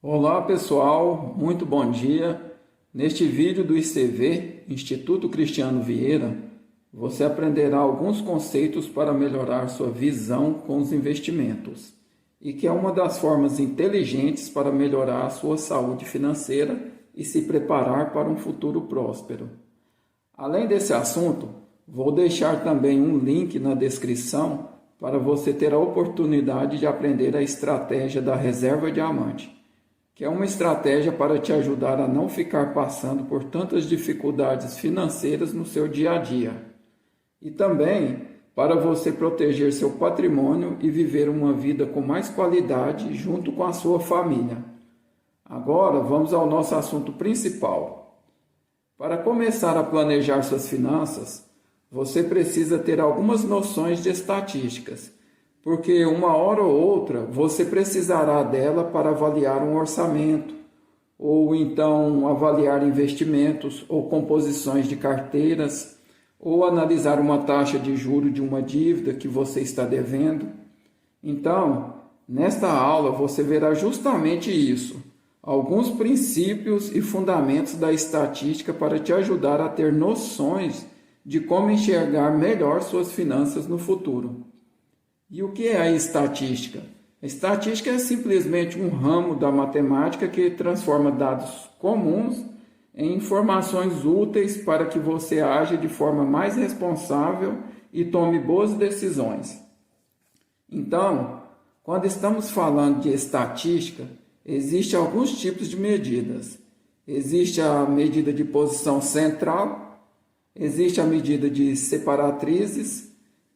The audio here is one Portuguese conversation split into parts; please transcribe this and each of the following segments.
Olá pessoal, muito bom dia. Neste vídeo do ICV, Instituto Cristiano Vieira, você aprenderá alguns conceitos para melhorar sua visão com os investimentos e que é uma das formas inteligentes para melhorar a sua saúde financeira e se preparar para um futuro próspero. Além desse assunto, vou deixar também um link na descrição para você ter a oportunidade de aprender a estratégia da reserva diamante, que é uma estratégia para te ajudar a não ficar passando por tantas dificuldades financeiras no seu dia a dia. E também para você proteger seu patrimônio e viver uma vida com mais qualidade junto com a sua família. Agora vamos ao nosso assunto principal. Para começar a planejar suas finanças, você precisa ter algumas noções de estatísticas, porque uma hora ou outra você precisará dela para avaliar um orçamento, ou então avaliar investimentos ou composições de carteiras, ou analisar uma taxa de juros de uma dívida que você está devendo. Então, nesta aula você verá justamente isso, alguns princípios e fundamentos da estatística para te ajudar a ter noções de como enxergar melhor suas finanças no futuro. E o que é a estatística? A estatística é simplesmente um ramo da matemática que transforma dados comuns em informações úteis para que você aja de forma mais responsável e tome boas decisões. Então, quando estamos falando de estatística, existem alguns tipos de medidas. Existe a medida de posição central, existe a medida de separatrizes,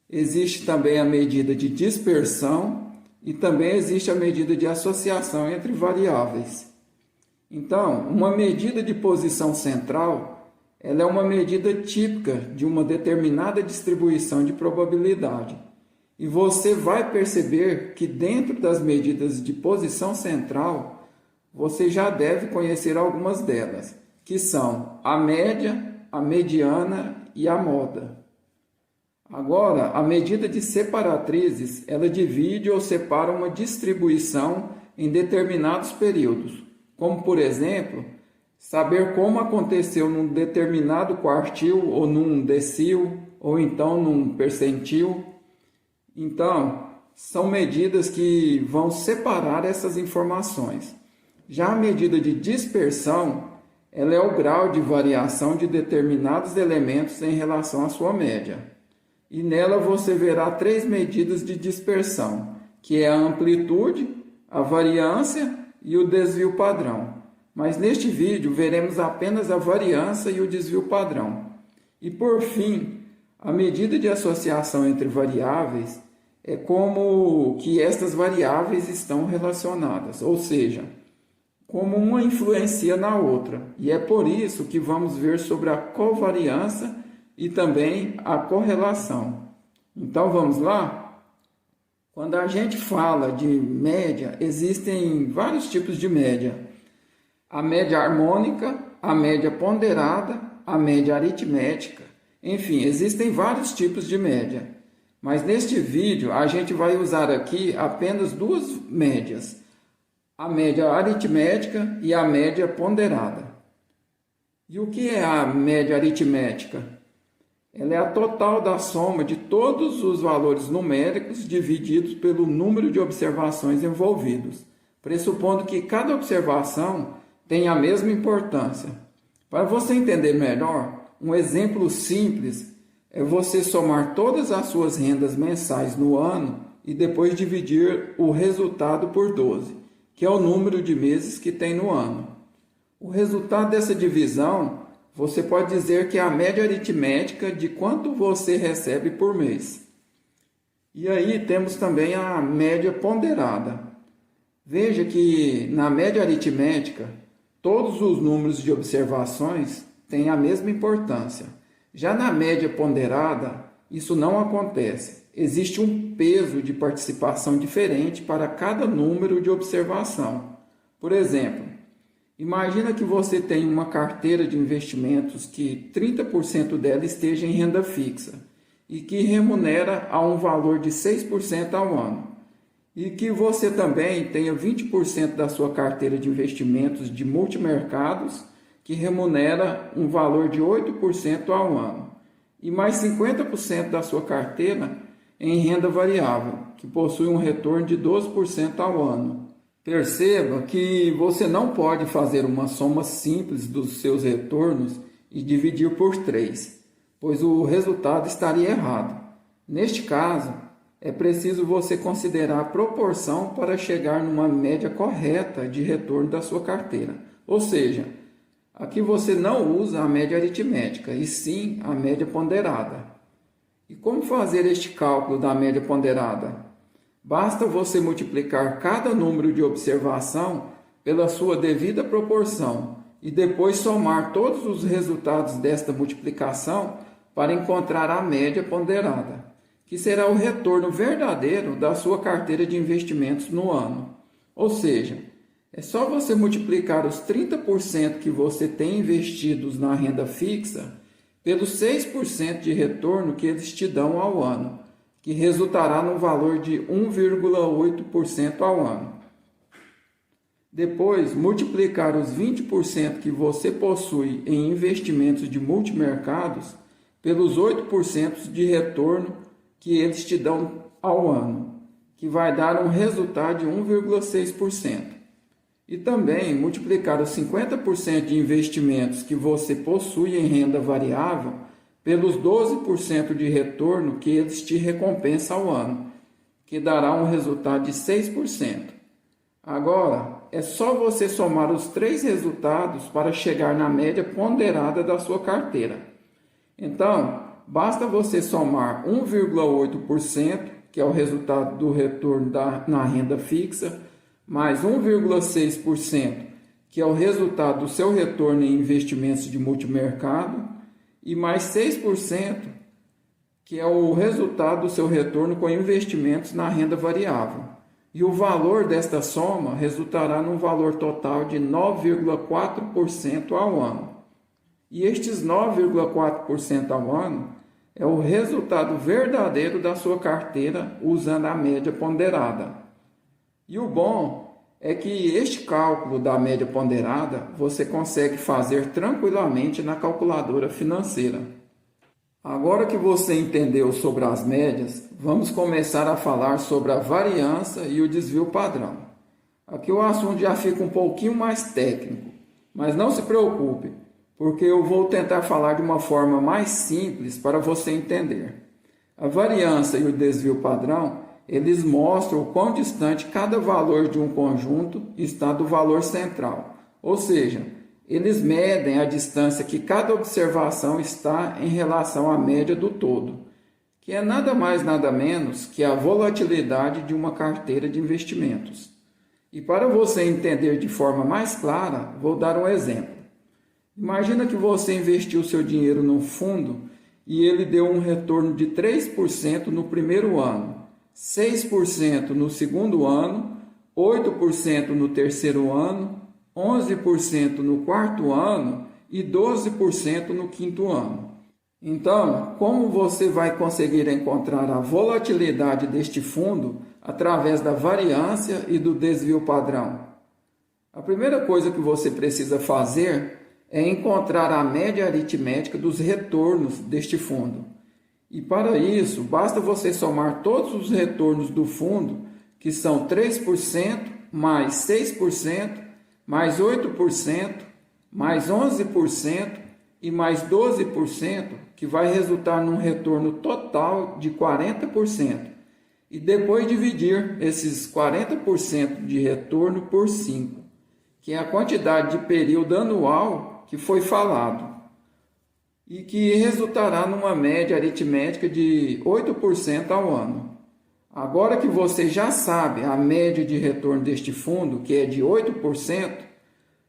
existe também a medida de dispersão e também existe a medida de associação entre variáveis. Então, uma medida de posição central, ela é uma medida típica de uma determinada distribuição de probabilidade. E você vai perceber que dentro das medidas de posição central, você já deve conhecer algumas delas, que são a média, a mediana e a moda. Agora, a medida de separatrizes, ela divide ou separa uma distribuição em determinados períodos, como por exemplo, saber como aconteceu num determinado quartil ou num decil, ou então num percentil. Então, são medidas que vão separar essas informações. Já a medida de dispersão, ela é o grau de variação de determinados elementos em relação à sua média. E nela você verá três medidas de dispersão, que é a amplitude, a variância e o desvio padrão. Mas neste vídeo veremos apenas a variância e o desvio padrão. E por fim, a medida de associação entre variáveis é como que estas variáveis estão relacionadas, ou seja, como uma influencia na outra. E é por isso que vamos ver sobre a covariância e também a correlação. Então vamos lá? Quando a gente fala de média, existem vários tipos de média. A média harmônica, a média ponderada, a média aritmética. Enfim, existem vários tipos de média. Mas neste vídeo a gente vai usar aqui apenas duas médias. A média aritmética e a média ponderada. E o que é a média aritmética? Ela é a total da soma de todos os valores numéricos divididos pelo número de observações envolvidos, pressupondo que cada observação tem a mesma importância. Para você entender melhor, um exemplo simples é você somar todas as suas rendas mensais no ano e depois dividir o resultado por 12, que é o número de meses que tem no ano. O resultado dessa divisão você pode dizer que é a média aritmética de quanto você recebe por mês. E aí temos também a média ponderada. Veja que na média aritmética, todos os números de observações têm a mesma importância. Já na média ponderada, isso não acontece. Existe um peso de participação diferente para cada número de observação. Por exemplo, imagina que você tem uma carteira de investimentos que 30% dela esteja em renda fixa e que remunera a um valor de 6% ao ano. e que você também tenha 20% da sua carteira de investimentos de multimercados, que remunera um valor de 8% ao ano, e mais 50% da sua carteira em renda variável, que possui um retorno de 12% ao ano. Perceba que você não pode fazer uma soma simples dos seus retornos e dividir por 3, pois o resultado estaria errado. Neste caso, é preciso você considerar a proporção para chegar numa média correta de retorno da sua carteira. Ou seja, aqui você não usa a média aritmética, e sim a média ponderada. E como fazer este cálculo da média ponderada? Basta você multiplicar cada número de observação pela sua devida proporção e depois somar todos os resultados desta multiplicação para encontrar a média ponderada, que será o retorno verdadeiro da sua carteira de investimentos no ano. Ou seja, é só você multiplicar os 30% que você tem investidos na renda fixa pelos 6% de retorno que eles te dão ao ano, que resultará no valor de 1,8% ao ano. Depois, multiplicar os 20% que você possui em investimentos de multimercados pelos 8% de retorno que eles te dão ao ano, que vai dar um resultado de 1,6%. E também multiplicar os 50% de investimentos que você possui em renda variável pelos 12% de retorno que eles te recompensam ao ano, que dará um resultado de 6%. Agora, é só você somar os 3 resultados para chegar na média ponderada da sua carteira. Então, basta você somar 1,8%, que é o resultado do retorno na renda fixa, mais 1,6%, que é o resultado do seu retorno em investimentos de multimercado, e mais 6%, que é o resultado do seu retorno com investimentos na renda variável. E o valor desta soma resultará num valor total de 9,4% ao ano. E estes 9,4% ao ano é o resultado verdadeiro da sua carteira usando a média ponderada. E o bom é que este cálculo da média ponderada você consegue fazer tranquilamente na calculadora financeira. Agora que você entendeu sobre as médias, vamos começar a falar sobre a variância e o desvio padrão. Aqui o assunto já fica um pouquinho mais técnico, mas não se preocupe, porque eu vou tentar falar de uma forma mais simples para você entender. A variância e o desvio padrão eles mostram o quão distante cada valor de um conjunto está do valor central. Ou seja, eles medem a distância que cada observação está em relação à média do todo, que é nada mais nada menos que a volatilidade de uma carteira de investimentos. E para você entender de forma mais clara, vou dar um exemplo. Imagina que você investiu seu dinheiro num fundo e ele deu um retorno de 3% no primeiro ano, 6% no segundo ano, 8% no terceiro ano, 11% no quarto ano e 12% no quinto ano. Então, como você vai conseguir encontrar a volatilidade deste fundo através da variância e do desvio padrão? A primeira coisa que você precisa fazer é encontrar a média aritmética dos retornos deste fundo. E para isso, basta você somar todos os retornos do fundo, que são 3%, mais 6%, mais 8%, mais 11% e mais 12%, que vai resultar num retorno total de 40%. E depois dividir esses 40% de retorno por 5, que é a quantidade de período anual que foi falado, e que resultará numa média aritmética de 8% ao ano. Agora que você já sabe a média de retorno deste fundo, que é de 8%,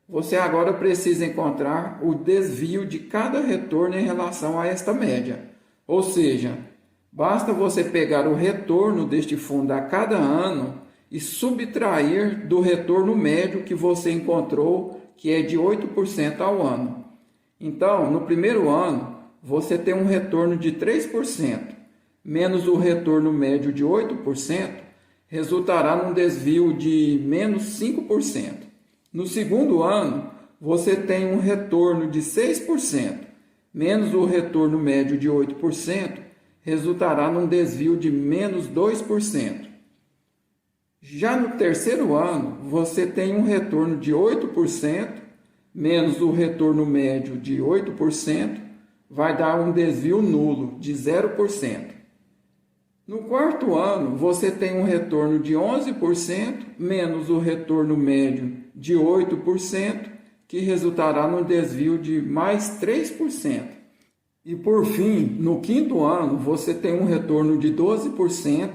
você agora precisa encontrar o desvio de cada retorno em relação a esta média. Ou seja, basta você pegar o retorno deste fundo a cada ano e subtrair do retorno médio que você encontrou, que é de 8% ao ano. Então, no primeiro ano, você tem um retorno de 3%, menos o retorno médio de 8%, resultará num desvio de menos 5%. No segundo ano, você tem um retorno de 6%, menos o retorno médio de 8%, resultará num desvio de menos 2%. Já no terceiro ano, você tem um retorno de 8%, menos o retorno médio de 8%, vai dar um desvio nulo de 0%. No quarto ano, você tem um retorno de 11%, menos o retorno médio de 8%, que resultará num desvio de mais 3%. E por fim, no quinto ano, você tem um retorno de 12%,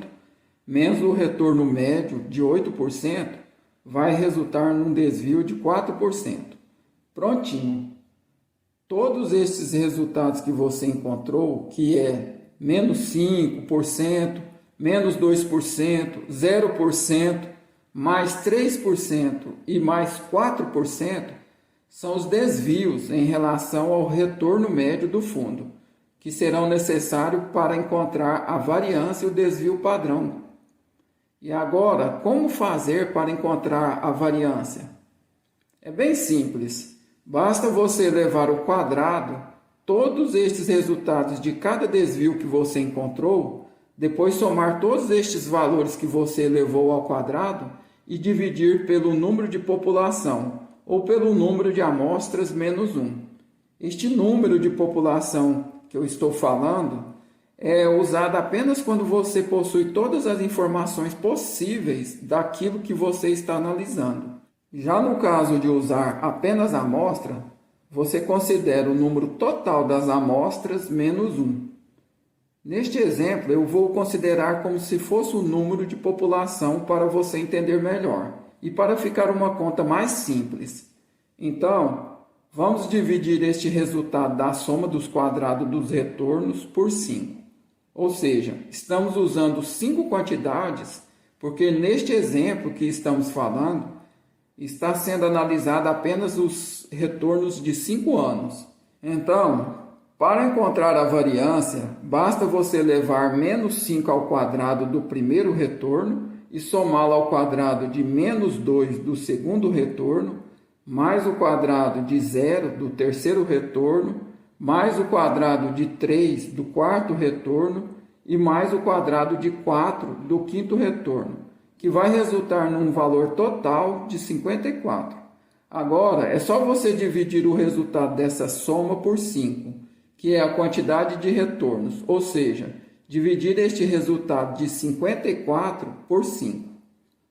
menos o retorno médio de 8%, vai resultar num desvio de 4%. Prontinho! Todos esses resultados que você encontrou, que é menos 5%, menos 2%, 0%, mais 3% e mais 4%, são os desvios em relação ao retorno médio do fundo, que serão necessários para encontrar a variância e o desvio padrão. E agora, como fazer para encontrar a variância? É bem simples. Basta você levar ao quadrado todos estes resultados de cada desvio que você encontrou, depois somar todos estes valores que você levou ao quadrado e dividir pelo número de população, ou pelo número de amostras menos 1. Este número de população que eu estou falando é usado apenas quando você possui todas as informações possíveis daquilo que você está analisando. Já no caso de usar apenas a amostra, você considera o número total das amostras menos 1. Neste exemplo, eu vou considerar como se fosse o número de população para você entender melhor e para ficar uma conta mais simples. Então, vamos dividir este resultado da soma dos quadrados dos retornos por 5. Ou seja, estamos usando 5 quantidades porque neste exemplo que estamos falando, está sendo analisado apenas os retornos de 5 anos. Então, para encontrar a variância, basta você levar menos 5 ao quadrado do primeiro retorno e somá-lo ao quadrado de menos 2 do segundo retorno, mais o quadrado de 0 do terceiro retorno, mais o quadrado de 3 do quarto retorno e mais o quadrado de 4 do quinto retorno, que vai resultar num valor total de 54. Agora, é só você dividir o resultado dessa soma por 5, que é a quantidade de retornos, ou seja, dividir este resultado de 54 por 5.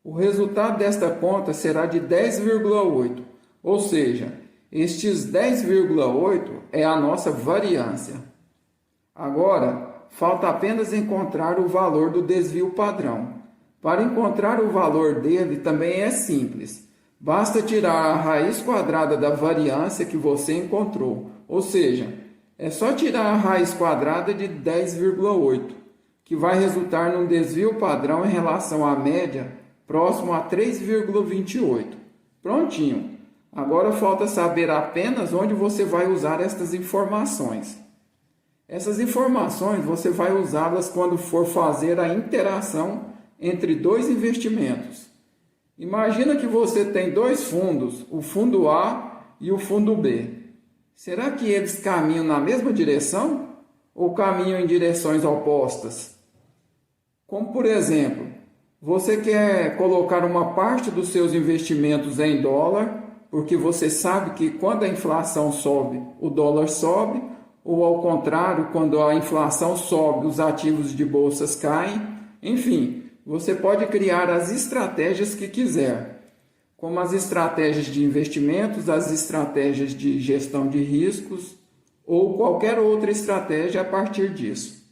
O resultado desta conta será de 10,8, ou seja, estes 10,8 é a nossa variância. Agora, falta apenas encontrar o valor do desvio padrão. Para encontrar o valor dele também é simples. Basta tirar a raiz quadrada da variância que você encontrou, ou seja, é só tirar a raiz quadrada de 10,8, que vai resultar num desvio padrão em relação à média próximo a 3,28. Prontinho! Agora falta saber apenas onde você vai usar estas informações. Essas informações você vai usá-las quando for fazer a interação entre dois investimentos. Imagina que você tem dois fundos, o fundo A e o fundo B. Será que eles caminham na mesma direção ou caminham em direções opostas? Como por exemplo, você quer colocar uma parte dos seus investimentos em dólar, porque você sabe que quando a inflação sobe, o dólar sobe, ou ao contrário, quando a inflação sobe, os ativos de bolsas caem. Enfim, você pode criar as estratégias que quiser, como as estratégias de investimentos, as estratégias de gestão de riscos ou qualquer outra estratégia a partir disso.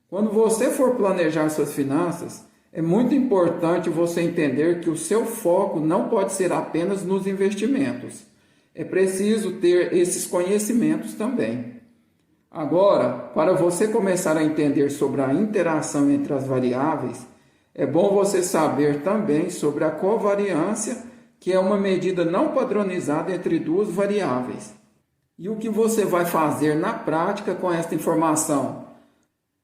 Quando você for planejar suas finanças, é muito importante você entender que o seu foco não pode ser apenas nos investimentos. É preciso ter esses conhecimentos também. Agora, para você começar a entender sobre a interação entre as variáveis, é bom você saber também sobre a covariância, que é uma medida não padronizada entre duas variáveis. E o que você vai fazer na prática com esta informação?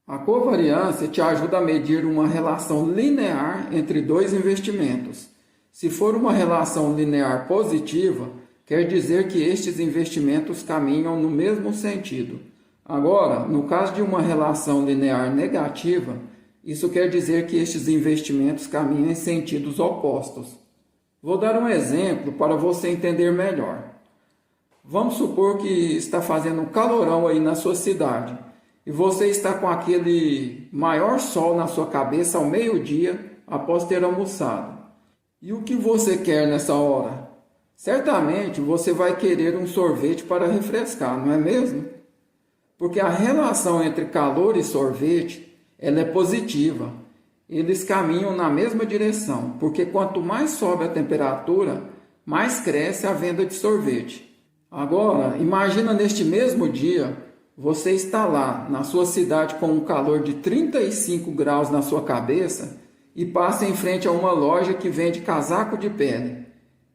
A covariância te ajuda a medir uma relação linear entre dois investimentos. Se for uma relação linear positiva, quer dizer que estes investimentos caminham no mesmo sentido. Agora, no caso de uma relação linear negativa, isso quer dizer que estes investimentos caminham em sentidos opostos. Vou dar um exemplo para você entender melhor. Vamos supor que está fazendo um calorão aí na sua cidade e você está com aquele maior sol na sua cabeça ao meio-dia após ter almoçado. E o que você quer nessa hora? Certamente você vai querer um sorvete para refrescar, não é mesmo? Porque a relação entre calor e sorvete, ela é positiva. Eles caminham na mesma direção, porque quanto mais sobe a temperatura, mais cresce a venda de sorvete. Agora, imagina neste mesmo dia, você está lá na sua cidade com um calor de 35 graus na sua cabeça e passa em frente a uma loja que vende casaco de pele.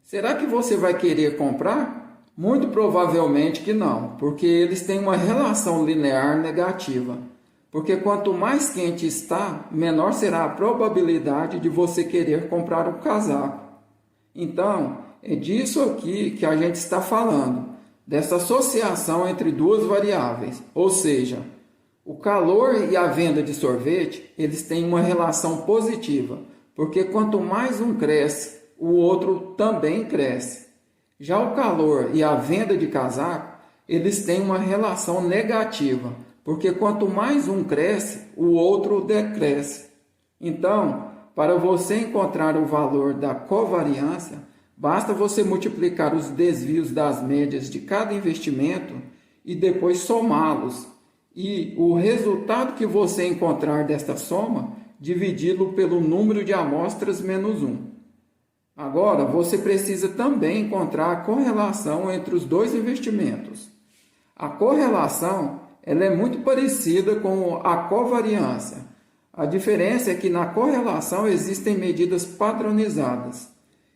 Será que você vai querer comprar? Muito provavelmente que não, porque eles têm uma relação linear negativa. Porque quanto mais quente está, menor será a probabilidade de você querer comprar um casaco. Então, é disso aqui que a gente está falando, dessa associação entre duas variáveis, ou seja, o calor e a venda de sorvete, eles têm uma relação positiva, porque quanto mais um cresce, o outro também cresce. Já o calor e a venda de casaco, eles têm uma relação negativa, porque quanto mais um cresce, o outro decresce. Então, para você encontrar o valor da covariância, basta você multiplicar os desvios das médias de cada investimento e depois somá-los. E o resultado que você encontrar desta soma, dividi-lo pelo número de amostras menos 1. Agora, você precisa também encontrar a correlação entre os dois investimentos. A correlação ela é muito parecida com a covariância. A diferença é que na correlação existem medidas padronizadas.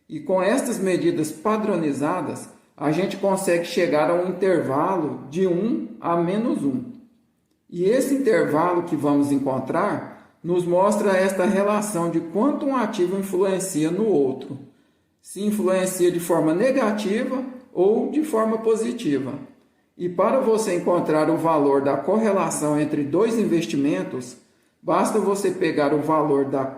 E com estas medidas padronizadas, a gente consegue chegar a um intervalo de 1 a menos 1. E esse intervalo que vamos encontrar nos mostra esta relação de quanto um ativo influencia no outro. Se influencia de forma negativa ou de forma positiva. E para você encontrar o valor da correlação entre dois investimentos, basta você pegar o valor da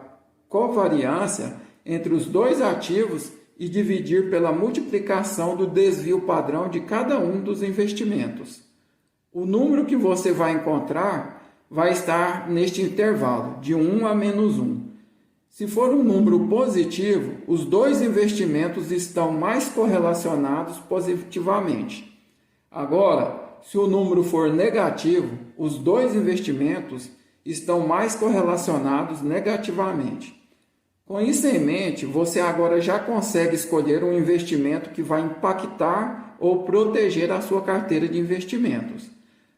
covariância entre os dois ativos e dividir pela multiplicação do desvio padrão de cada um dos investimentos. O número que você vai encontrar vai estar neste intervalo, de 1 a menos 1. Se for um número positivo, os dois investimentos estão mais correlacionados positivamente. Agora, se o número for negativo, os dois investimentos estão mais correlacionados negativamente. Com isso em mente, você agora já consegue escolher um investimento que vai impactar ou proteger a sua carteira de investimentos.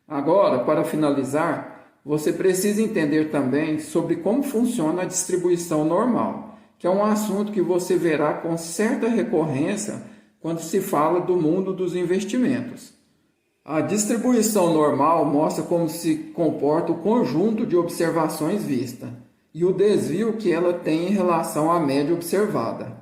Agora, para finalizar, você precisa entender também sobre como funciona a distribuição normal, que é um assunto que você verá com certa recorrência quando se fala do mundo dos investimentos. A distribuição normal mostra como se comporta o conjunto de observações vistas e o desvio que ela tem em relação à média observada.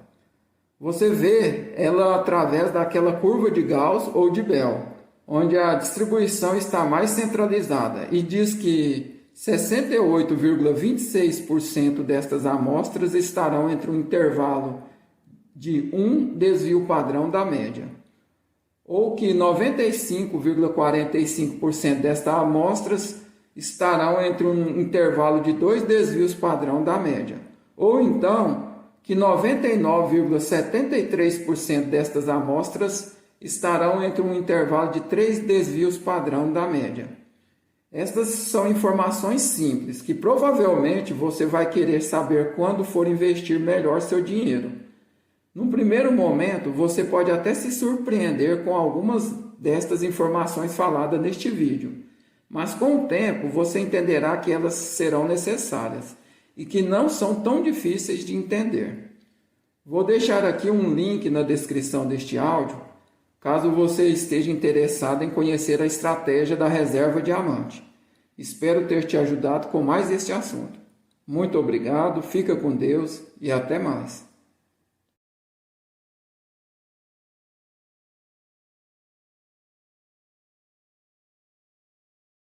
Você vê ela através daquela curva de Gauss ou de Bell, onde a distribuição está mais centralizada e diz que 68,26% destas amostras estarão entre um intervalo de um desvio padrão da média, ou que 95,45% destas amostras estarão entre um intervalo de 2 desvios padrão da média, ou então que 99,73% destas amostras estarão entre um intervalo de 3 desvios padrão da média. Estas são informações simples que provavelmente você vai querer saber quando for investir melhor seu dinheiro. Num primeiro momento, você pode até se surpreender com algumas destas informações faladas neste vídeo, mas com o tempo você entenderá que elas serão necessárias e que não são tão difíceis de entender. Vou deixar aqui um link na descrição deste áudio, caso você esteja interessado em conhecer a estratégia da reserva diamante. Espero ter te ajudado com mais este assunto. Muito obrigado, fica com Deus e até mais.